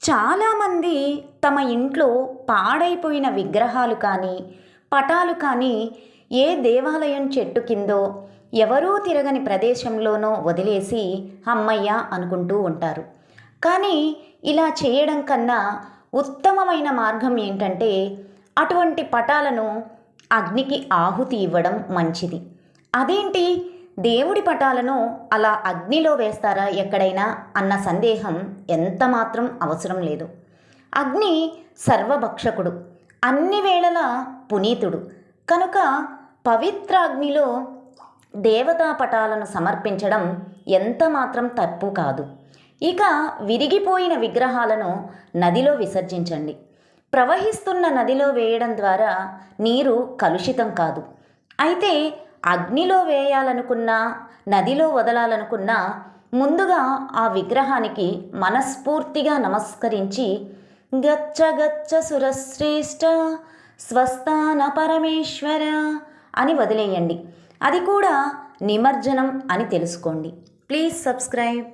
చాలామంది తమ ఇంట్లో పాడైపోయిన విగ్రహాలు కానీ పటాలు కానీ ఏ దేవాలయం చెట్టు కిందో ఎవరూ తిరగని ప్రదేశంలోనో వదిలేసి అమ్మయ్య అనుకుంటూ ఉంటారు. కానీ ఇలా చేయడం కన్నా ఉత్తమమైన మార్గం ఏంటంటే అటువంటి పటాలను అగ్నికి ఆహుతి ఇవ్వడం మంచిది. అదేంటి, దేవుడి పటాలను అలా అగ్నిలో వేస్తారా ఎక్కడైనా అన్న సందేహం ఎంత మాత్రం అవసరం లేదు. అగ్ని సర్వభక్షకుడు, అన్ని వేళలా పునీతుడు కనుక పవిత్ర అగ్నిలో దేవతా పటాలను సమర్పించడం ఎంత మాత్రం తప్పు కాదు. ఇక విరిగిపోయిన విగ్రహాలను నదిలో విసర్జించండి. ప్రవహిస్తున్న నదిలో వేయడం ద్వారా నీరు కలుషితం కాదు. అయితే అగ్నిలో వేయాలనుకున్నా నదిలో వదలాలనుకున్నా ముందుగా ఆ విగ్రహానికి మనస్ఫూర్తిగా నమస్కరించి గచ్చ గచ్చ సురశ్రేష్ఠ స్వస్థాన పరమేశ్వర అని వదిలేయండి. అది కూడా నిమజ్జనం అని తెలుసుకోండి. Please subscribe.